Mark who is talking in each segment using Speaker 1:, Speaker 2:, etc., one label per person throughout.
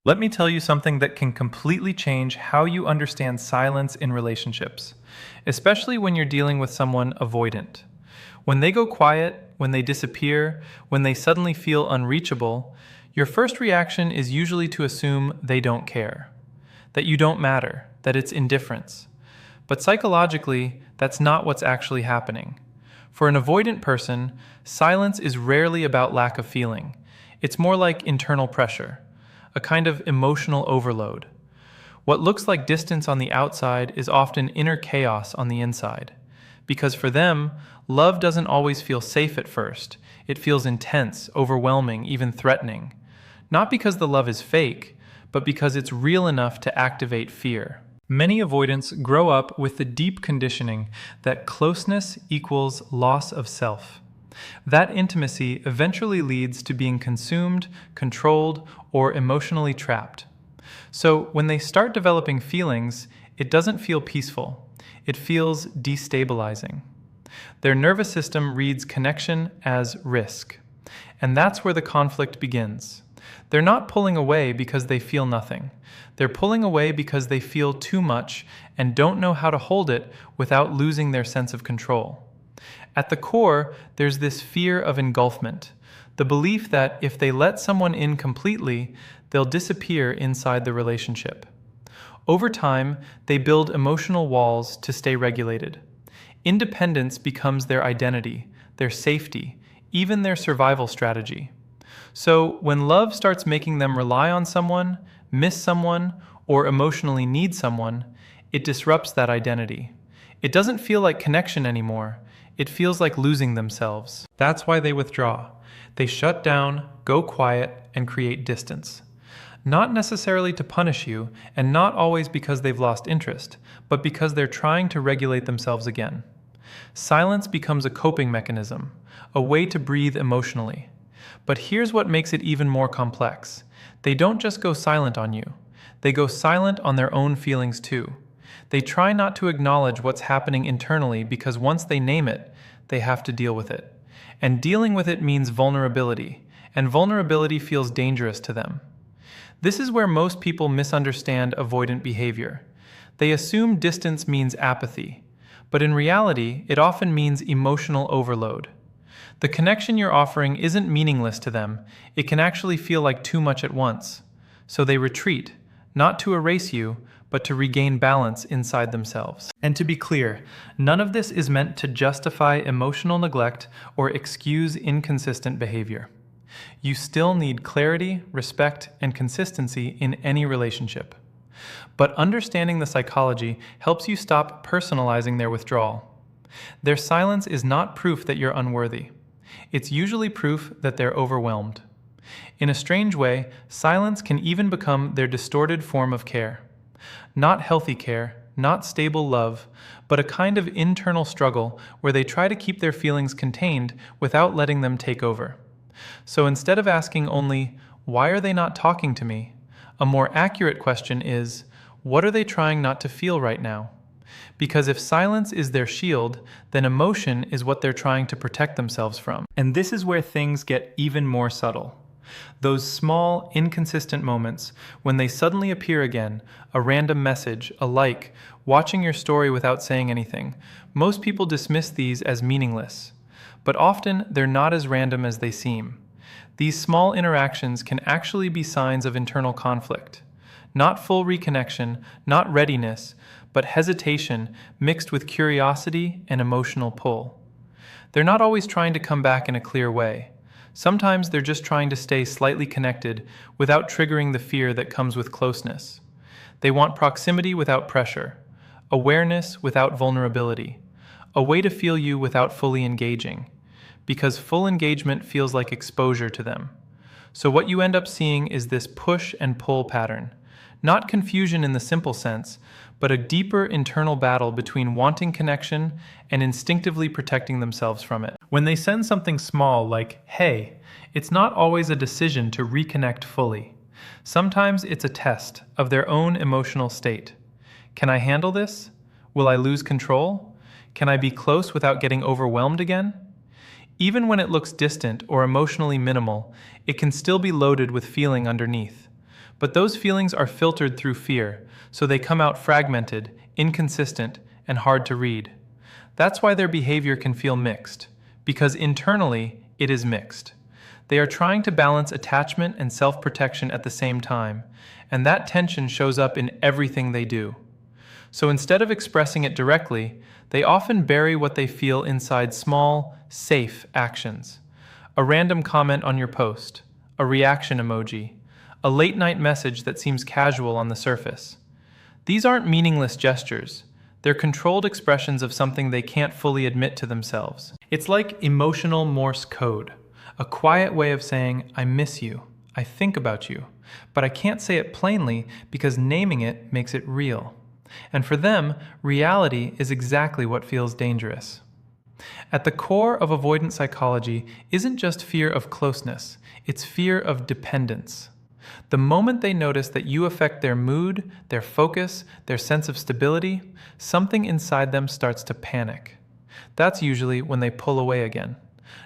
Speaker 1: Let me tell you something that can completely change how you understand silence in relationships, especially when you're dealing with someone avoidant. When they go quiet, when they disappear, when they suddenly feel unreachable, your first reaction is usually to assume they don't care, that you don't matter, that it's indifference. But psychologically, that's not what's actually happening. For an avoidant person, silence is rarely about lack of feeling. It's more like internal pressure, a kind of emotional overload. What looks like distance on the outside is often inner chaos on the inside. Because for them, love doesn't always feel safe at first. It feels intense, overwhelming, even threatening. Not because the love is fake, but because it's real enough to activate fear. Many avoidants grow up with the deep conditioning that closeness equals loss of self. That intimacy eventually leads to being consumed, controlled, or emotionally trapped. So when they start developing feelings, it doesn't feel peaceful. It feels destabilizing. Their nervous system reads connection as risk. And that's where the conflict begins. They're not pulling away because they feel nothing. They're pulling away because they feel too much and don't know how to hold it without losing their sense of control. At the core, there's this fear of engulfment, the belief that if they let someone in completely, they'll disappear inside the relationship. Over time, they build emotional walls to stay regulated. Independence becomes their identity, their safety, even their survival strategy. So when love starts making them rely on someone, miss someone, or emotionally need someone, it disrupts that identity. It doesn't feel like connection anymore. It feels like losing themselves. That's why they withdraw. They shut down, go quiet, and create distance. Not necessarily to punish you, and not always because they've lost interest, but because they're trying to regulate themselves again. Silence becomes a coping mechanism, a way to breathe emotionally. But here's what makes it even more complex. They don't just go silent on you. They go silent on their own feelings too. They try not to acknowledge what's happening internally because once they name it, they have to deal with it. And dealing with it means vulnerability, and vulnerability feels dangerous to them. This is where most people misunderstand avoidant behavior. They assume distance means apathy, but in reality, it often means emotional overload. The connection you're offering isn't meaningless to them. It can actually feel like too much at once. So they retreat, not to erase you, but to regain balance inside themselves. And to be clear, none of this is meant to justify emotional neglect or excuse inconsistent behavior. You still need clarity, respect, and consistency in any relationship. But understanding the psychology helps you stop personalizing their withdrawal. Their silence is not proof that you're unworthy. It's usually proof that they're overwhelmed. In a strange way, silence can even become their distorted form of care. Not healthy care, not stable love, but a kind of internal struggle where they try to keep their feelings contained without letting them take over. So instead of asking only, "Why are they not talking to me?" a more accurate question is, "What are they trying not to feel right now?" Because if silence is their shield, then emotion is what they're trying to protect themselves from. And this is where things get even more subtle. Those small, inconsistent moments, when they suddenly appear again, a random message, a like, watching your story without saying anything, most people dismiss these as meaningless. But often, they're not as random as they seem. These small interactions can actually be signs of internal conflict. Not full reconnection, not readiness, but hesitation mixed with curiosity and emotional pull. They're not always trying to come back in a clear way. Sometimes they're just trying to stay slightly connected without triggering the fear that comes with closeness. They want proximity without pressure, awareness without vulnerability, a way to feel you without fully engaging, because full engagement feels like exposure to them. So what you end up seeing is this push and pull pattern, not confusion in the simple sense, but a deeper internal battle between wanting connection and instinctively protecting themselves from it. When they send something small like, "Hey," it's not always a decision to reconnect fully. Sometimes it's a test of their own emotional state. Can I handle this? Will I lose control? Can I be close without getting overwhelmed again? Even when it looks distant or emotionally minimal, it can still be loaded with feeling underneath. But those feelings are filtered through fear, so they come out fragmented, inconsistent, and hard to read. That's why their behavior can feel mixed, because internally it is mixed. They are trying to balance attachment and self-protection at the same time, and that tension shows up in everything they do. So instead of expressing it directly, they often bury what they feel inside small, safe actions. A random comment on your post, a reaction emoji, a late-night message that seems casual on the surface. These aren't meaningless gestures. They're controlled expressions of something they can't fully admit to themselves. It's like emotional Morse code, a quiet way of saying, I miss you, I think about you, but I can't say it plainly because naming it makes it real. And for them, reality is exactly what feels dangerous. At the core of avoidant psychology isn't just fear of closeness, it's fear of dependence. The moment they notice that you affect their mood, their focus, their sense of stability, something inside them starts to panic. That's usually when they pull away again.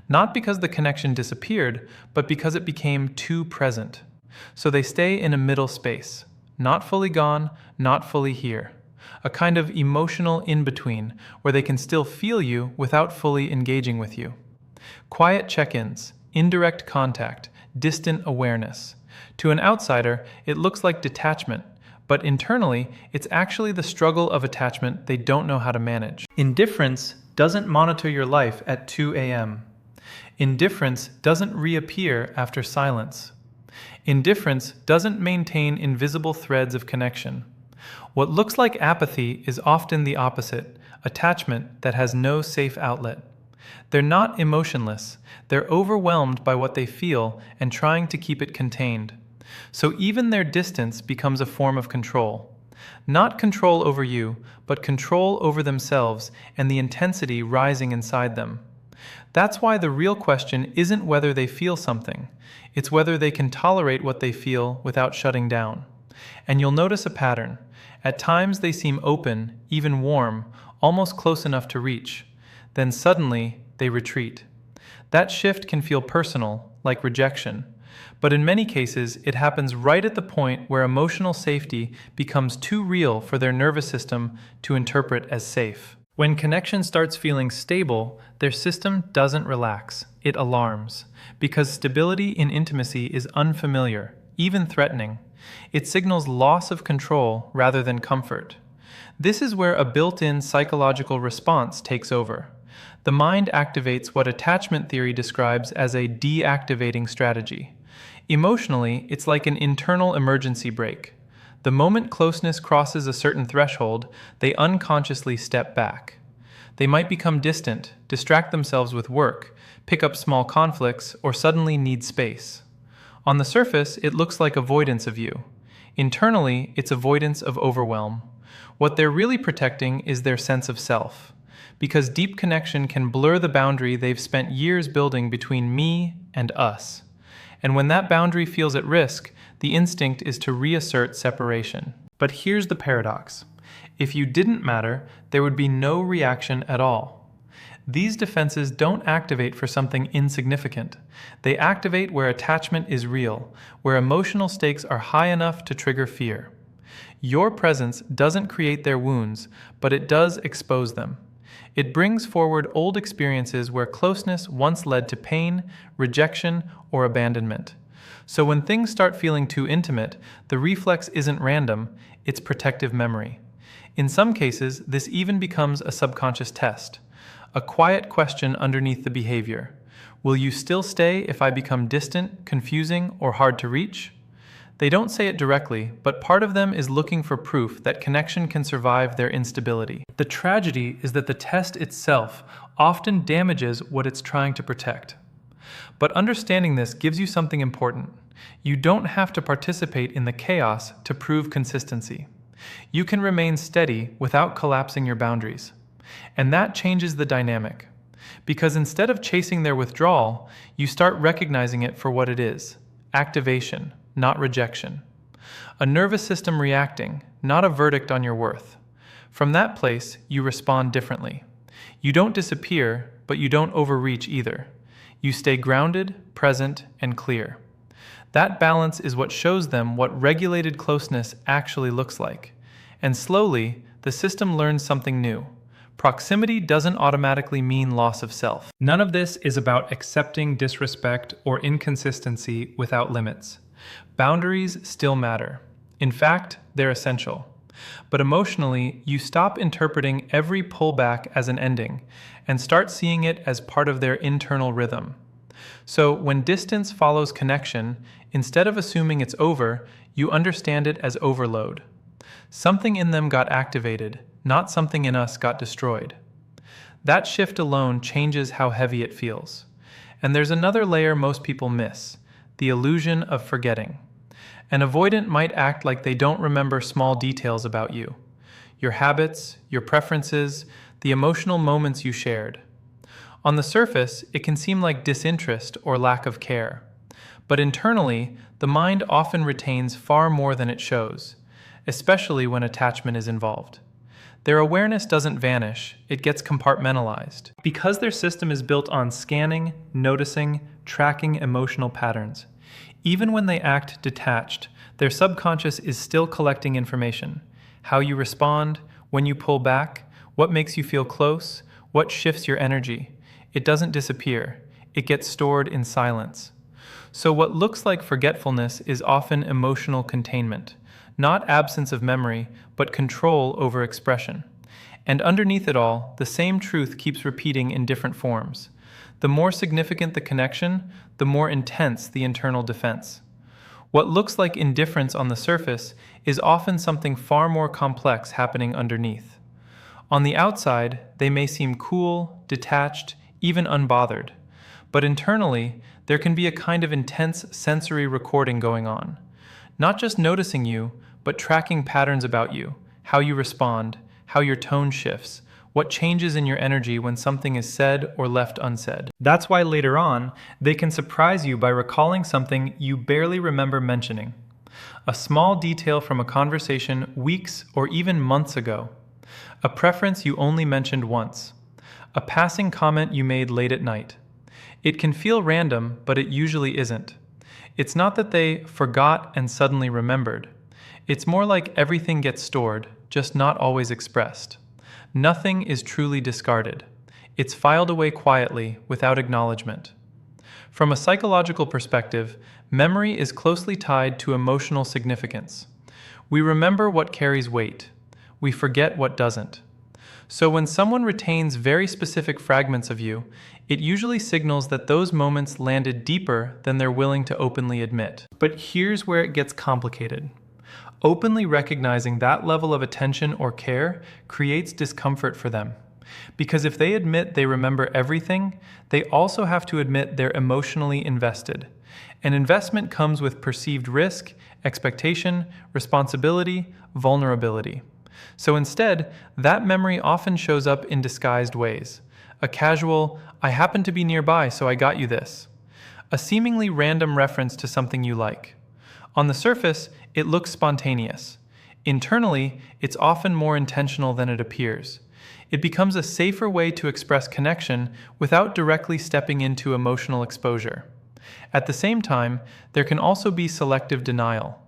Speaker 1: Not because the connection disappeared, but because it became too present. So they stay in a middle space, not fully gone, not fully here. A kind of emotional in-between where they can still feel you without fully engaging with you. Quiet check-ins, indirect contact, distant awareness. To an outsider, it looks like detachment, but internally, it's actually the struggle of attachment they don't know how to manage. Indifference doesn't monitor your life at 2 a.m. Indifference doesn't reappear after silence. Indifference doesn't maintain invisible threads of connection. What looks like apathy is often the opposite, attachment that has no safe outlet. They're not emotionless, they're overwhelmed by what they feel and trying to keep it contained. So even their distance becomes a form of control. Not control over you, but control over themselves and the intensity rising inside them. That's why the real question isn't whether they feel something, it's whether they can tolerate what they feel without shutting down. And you'll notice a pattern. At times they seem open, even warm, almost close enough to reach. Then suddenly, they retreat. That shift can feel personal, like rejection. But in many cases, it happens right at the point where emotional safety becomes too real for their nervous system to interpret as safe. When connection starts feeling stable, their system doesn't relax, it alarms. Because stability in intimacy is unfamiliar, even threatening. It signals loss of control rather than comfort. This is where a built-in psychological response takes over. The mind activates what attachment theory describes as a deactivating strategy. Emotionally, it's like an internal emergency brake. The moment closeness crosses a certain threshold, they unconsciously step back. They might become distant, distract themselves with work, pick up small conflicts, or suddenly need space. On the surface, it looks like avoidance of you. Internally, it's avoidance of overwhelm. What they're really protecting is their sense of self. Because deep connection can blur the boundary they've spent years building between me and us. And when that boundary feels at risk, the instinct is to reassert separation. But here's the paradox. If you didn't matter, there would be no reaction at all. These defenses don't activate for something insignificant. They activate where attachment is real, where emotional stakes are high enough to trigger fear. Your presence doesn't create their wounds, but it does expose them. It brings forward old experiences where closeness once led to pain, rejection, or abandonment. So when things start feeling too intimate, the reflex isn't random, it's protective memory. In some cases, this even becomes a subconscious test. A quiet question underneath the behavior. Will you still stay if I become distant, confusing, or hard to reach? They don't say it directly, but part of them is looking for proof that connection can survive their instability. The tragedy is that the test itself often damages what it's trying to protect. But understanding this gives you something important. You don't have to participate in the chaos to prove consistency. You can remain steady without collapsing your boundaries. And that changes the dynamic. Because instead of chasing their withdrawal, you start recognizing it for what it is: activation, not rejection. A nervous system reacting, not a verdict on your worth. From that place, you respond differently. You don't disappear, but you don't overreach either. You stay grounded, present, and clear. That balance is what shows them what regulated closeness actually looks like. And slowly, the system learns something new. Proximity doesn't automatically mean loss of self. None of this is about accepting disrespect or inconsistency without limits. Boundaries still matter. In fact, they're essential. But emotionally, you stop interpreting every pullback as an ending and start seeing it as part of their internal rhythm. So when distance follows connection, instead of assuming it's over, you understand it as overload. Something in them got activated, not something in us got destroyed. That shift alone changes how heavy it feels. And there's another layer most people miss, the illusion of forgetting. An avoidant might act like they don't remember small details about you. Your habits, your preferences, the emotional moments you shared. On the surface, it can seem like disinterest or lack of care. But internally, the mind often retains far more than it shows, especially when attachment is involved. Their awareness doesn't vanish, it gets compartmentalized. Because their system is built on scanning, noticing, tracking emotional patterns. Even when they act detached, their subconscious is still collecting information. How you respond, when you pull back, what makes you feel close, what shifts your energy. It doesn't disappear, it gets stored in silence. So what looks like forgetfulness is often emotional containment, not absence of memory, but control over expression. And underneath it all, the same truth keeps repeating in different forms. The more significant the connection, the more intense the internal defense. What looks like indifference on the surface is often something far more complex happening underneath. On the outside, they may seem cool, detached, even unbothered. But internally, there can be a kind of intense sensory recording going on. Not just noticing you, but tracking patterns about you, how you respond, how your tone shifts, what changes in your energy when something is said or left unsaid. That's why later on, they can surprise you by recalling something you barely remember mentioning. A small detail from a conversation weeks or even months ago. A preference you only mentioned once. A passing comment you made late at night. It can feel random, but it usually isn't. It's not that they forgot and suddenly remembered. It's more like everything gets stored, just not always expressed. Nothing is truly discarded. It's filed away quietly, without acknowledgement. From a psychological perspective, memory is closely tied to emotional significance. We remember what carries weight. We forget what doesn't. So when someone retains very specific fragments of you, it usually signals that those moments landed deeper than they're willing to openly admit. But here's where it gets complicated. Openly recognizing that level of attention or care creates discomfort for them. Because if they admit they remember everything, they also have to admit they're emotionally invested. An investment comes with perceived risk, expectation, responsibility, vulnerability. So instead, that memory often shows up in disguised ways. A casual, "I happen to be nearby, so I got you this." A seemingly random reference to something you like. On the surface, it looks spontaneous. Internally, it's often more intentional than it appears. It becomes a safer way to express connection without directly stepping into emotional exposure. At the same time, there can also be selective denial.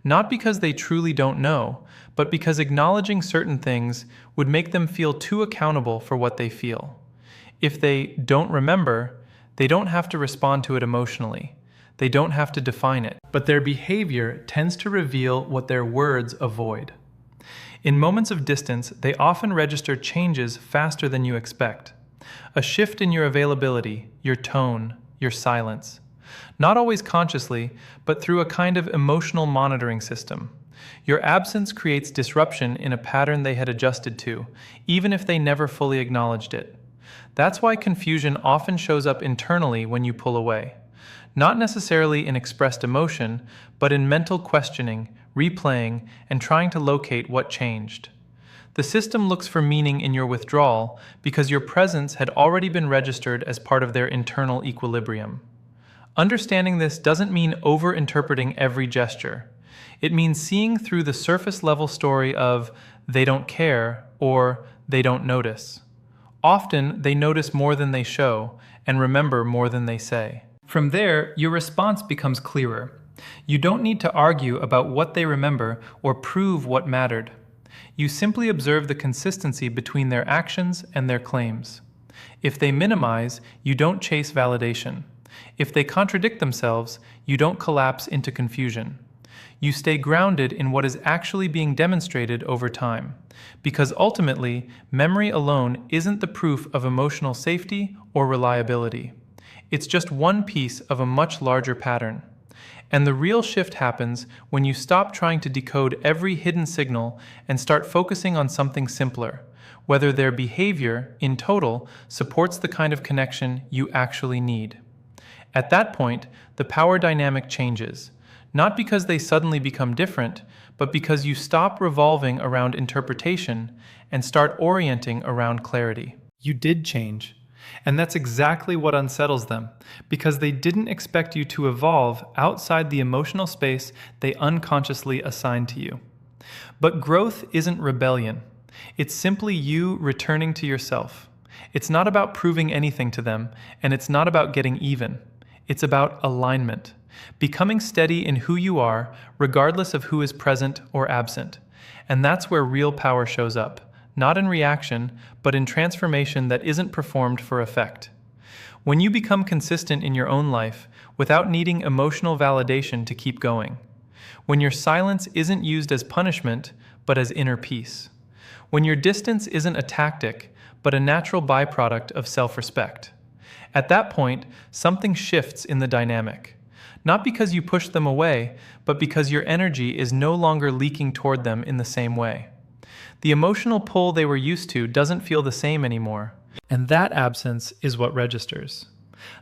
Speaker 1: Not because they truly don't know, but because acknowledging certain things would make them feel too accountable for what they feel. If they don't remember, they don't have to respond to it emotionally. They don't have to define it. But their behavior tends to reveal what their words avoid. In moments of distance, they often register changes faster than you expect. A shift in your availability, your tone, your silence. Not always consciously, but through a kind of emotional monitoring system. Your absence creates disruption in a pattern they had adjusted to, even if they never fully acknowledged it. That's why confusion often shows up internally when you pull away. Not necessarily in expressed emotion, but in mental questioning, replaying, and trying to locate what changed. The system looks for meaning in your withdrawal because your presence had already been registered as part of their internal equilibrium. Understanding this doesn't mean over-interpreting every gesture. It means seeing through the surface-level story of "they don't care" or "they don't notice." Often, they notice more than they show and remember more than they say. From there, your response becomes clearer. You don't need to argue about what they remember or prove what mattered. You simply observe the consistency between their actions and their claims. If they minimize, you don't chase validation. If they contradict themselves, you don't collapse into confusion. You stay grounded in what is actually being demonstrated over time, because ultimately, memory alone isn't the proof of emotional safety or reliability. It's just one piece of a much larger pattern. And the real shift happens when you stop trying to decode every hidden signal and start focusing on something simpler, whether their behavior, in total, supports the kind of connection you actually need. At that point, the power dynamic changes, not because they suddenly become different, but because you stop revolving around interpretation and start orienting around clarity. You did change. And that's exactly what unsettles them, because they didn't expect you to evolve outside the emotional space they unconsciously assigned to you. But growth isn't rebellion. It's simply you returning to yourself. It's not about proving anything to them, and it's not about getting even. It's about alignment, becoming steady in who you are, regardless of who is present or absent. And that's where real power shows up. Not in reaction, but in transformation that isn't performed for effect. When you become consistent in your own life without needing emotional validation to keep going. When your silence isn't used as punishment, but as inner peace. When your distance isn't a tactic, but a natural byproduct of self-respect. At that point, something shifts in the dynamic. Not because you push them away, but because your energy is no longer leaking toward them in the same way. The emotional pull they were used to doesn't feel the same anymore, and that absence is what registers.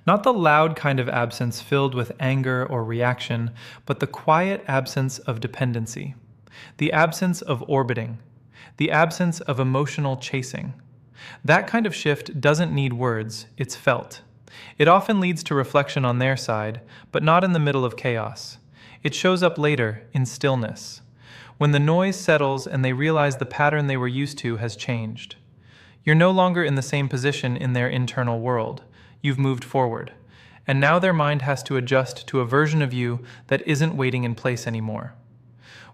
Speaker 1: Not the loud kind of absence filled with anger or reaction, but the quiet absence of dependency, the absence of orbiting, the absence of emotional chasing. That kind of shift doesn't need words, it's felt. It often leads to reflection on their side, but not in the middle of chaos. It shows up later, in stillness. When the noise settles and they realize the pattern they were used to has changed. You're no longer in the same position in their internal world. You've moved forward. And now their mind has to adjust to a version of you that isn't waiting in place anymore.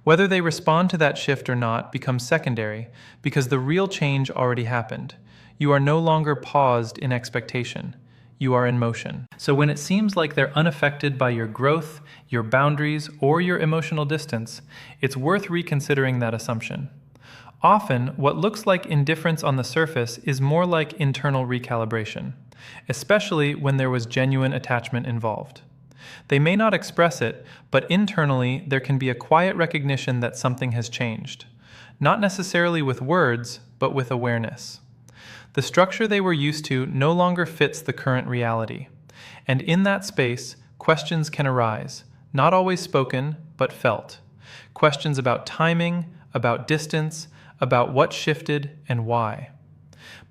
Speaker 1: Whether they respond to that shift or not becomes secondary, because the real change already happened. You are no longer paused in expectation. You are in motion. So when it seems like they're unaffected by your growth, your boundaries, or your emotional distance, it's worth reconsidering that assumption. Often, what looks like indifference on the surface is more like internal recalibration, especially when there was genuine attachment involved. They may not express it, but internally there can be a quiet recognition that something has changed. Not necessarily with words, but with awareness. The structure they were used to no longer fits the current reality. And in that space, questions can arise, not always spoken, but felt. Questions about timing, about distance, about what shifted and why.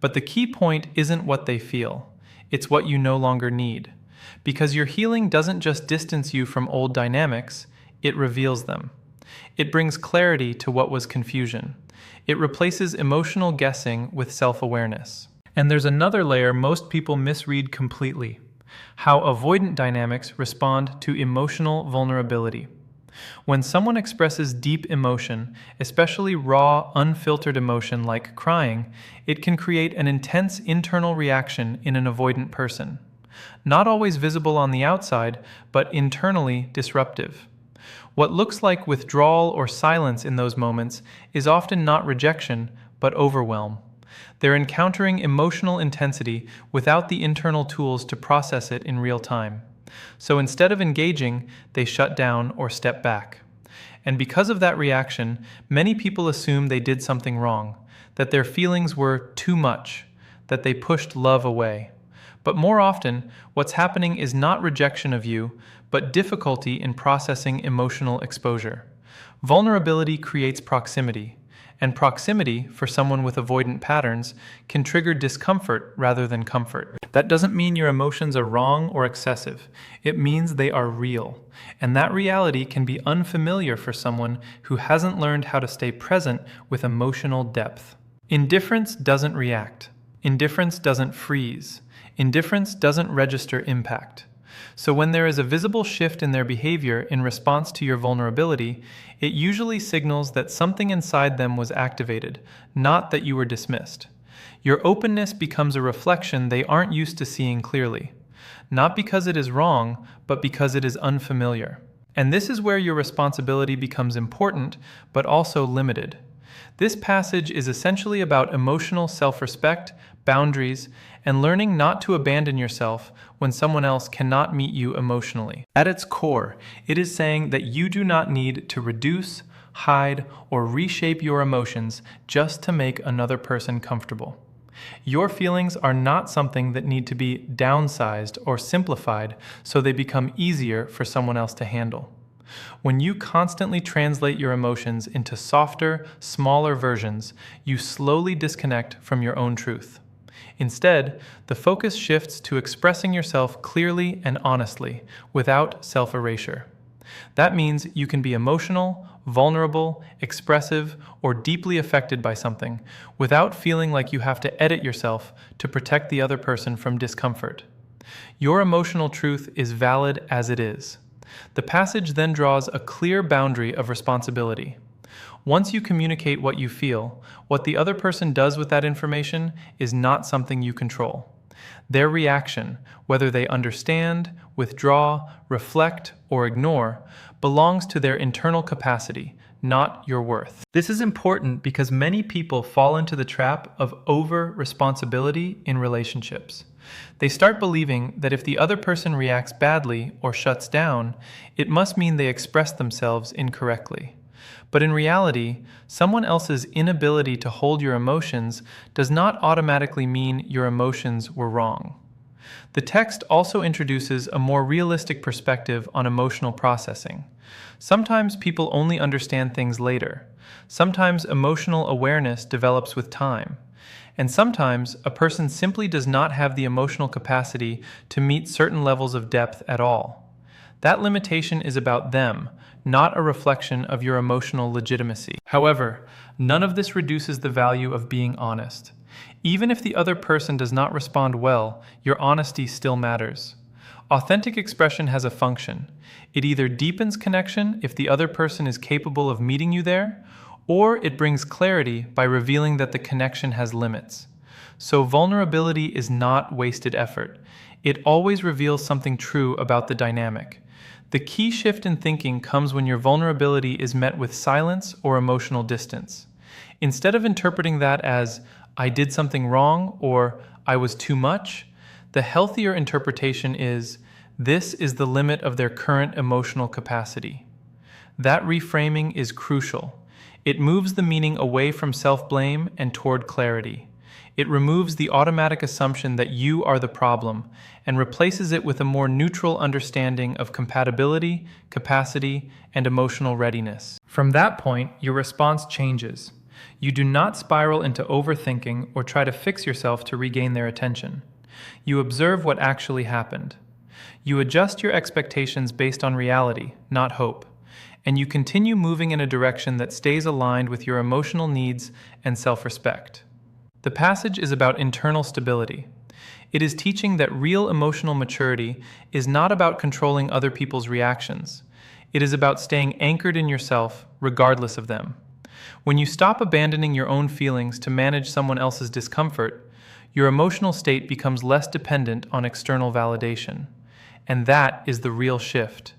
Speaker 1: But the key point isn't what they feel, it's what you no longer need. Because your healing doesn't just distance you from old dynamics, it reveals them. It brings clarity to what was confusion. It replaces emotional guessing with self-awareness. And there's another layer most people misread completely: how avoidant dynamics respond to emotional vulnerability. When someone expresses deep emotion, especially raw, unfiltered emotion like crying, it can create an intense internal reaction in an avoidant person. Not always visible on the outside, but internally disruptive. What looks like withdrawal or silence in those moments is often not rejection, but overwhelm. They're encountering emotional intensity without the internal tools to process it in real time. So instead of engaging, they shut down or step back. And because of that reaction, many people assume they did something wrong, that their feelings were too much, that they pushed love away. But more often, what's happening is not rejection of you, but difficulty in processing emotional exposure. Vulnerability creates proximity, and proximity, for someone with avoidant patterns, can trigger discomfort rather than comfort. That doesn't mean your emotions are wrong or excessive. It means they are real, and that reality can be unfamiliar for someone who hasn't learned how to stay present with emotional depth. Indifference doesn't react. Indifference doesn't freeze. Indifference doesn't register impact. So when there is a visible shift in their behavior in response to your vulnerability, it usually signals that something inside them was activated, not that you were dismissed. Your openness becomes a reflection they aren't used to seeing clearly, not because it is wrong, but because it is unfamiliar. And this is where your responsibility becomes important, but also limited. This passage is essentially about emotional self-respect, boundaries, and learning not to abandon yourself when someone else cannot meet you emotionally. At its core, it is saying that you do not need to reduce, hide, or reshape your emotions just to make another person comfortable. Your feelings are not something that need to be downsized or simplified so they become easier for someone else to handle. When you constantly translate your emotions into softer, smaller versions, you slowly disconnect from your own truth. Instead, the focus shifts to expressing yourself clearly and honestly, without self-erasure. That means you can be emotional, vulnerable, expressive, or deeply affected by something, without feeling like you have to edit yourself to protect the other person from discomfort. Your emotional truth is valid as it is. The passage then draws a clear boundary of responsibility. Once you communicate what you feel, what the other person does with that information is not something you control. Their reaction, whether they understand, withdraw, reflect, or ignore, belongs to their internal capacity, not your worth. This is important because many people fall into the trap of over-responsibility in relationships. They start believing that if the other person reacts badly or shuts down, it must mean they expressed themselves incorrectly. But in reality, someone else's inability to hold your emotions does not automatically mean your emotions were wrong. The text also introduces a more realistic perspective on emotional processing. Sometimes people only understand things later. Sometimes emotional awareness develops with time. And sometimes a person simply does not have the emotional capacity to meet certain levels of depth at all. That limitation is about them, not a reflection of your emotional legitimacy. However, none of this reduces the value of being honest. Even if the other person does not respond well, your honesty still matters. Authentic expression has a function. It either deepens connection if the other person is capable of meeting you there, or it brings clarity by revealing that the connection has limits. So vulnerability is not wasted effort. It always reveals something true about the dynamic. The key shift in thinking comes when your vulnerability is met with silence or emotional distance. Instead of interpreting that as, I did something wrong or I was too much, the healthier interpretation is, this is the limit of their current emotional capacity. That reframing is crucial. It moves the meaning away from self-blame and toward clarity. It removes the automatic assumption that you are the problem and replaces it with a more neutral understanding of compatibility, capacity, and emotional readiness. From that point, your response changes. You do not spiral into overthinking or try to fix yourself to regain their attention. You observe what actually happened. You adjust your expectations based on reality, not hope. And you continue moving in a direction that stays aligned with your emotional needs and self-respect. The passage is about internal stability. It is teaching that real emotional maturity is not about controlling other people's reactions. It is about staying anchored in yourself, regardless of them. When you stop abandoning your own feelings to manage someone else's discomfort, your emotional state becomes less dependent on external validation. And that is the real shift.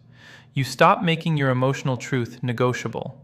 Speaker 1: You stop making your emotional truth negotiable.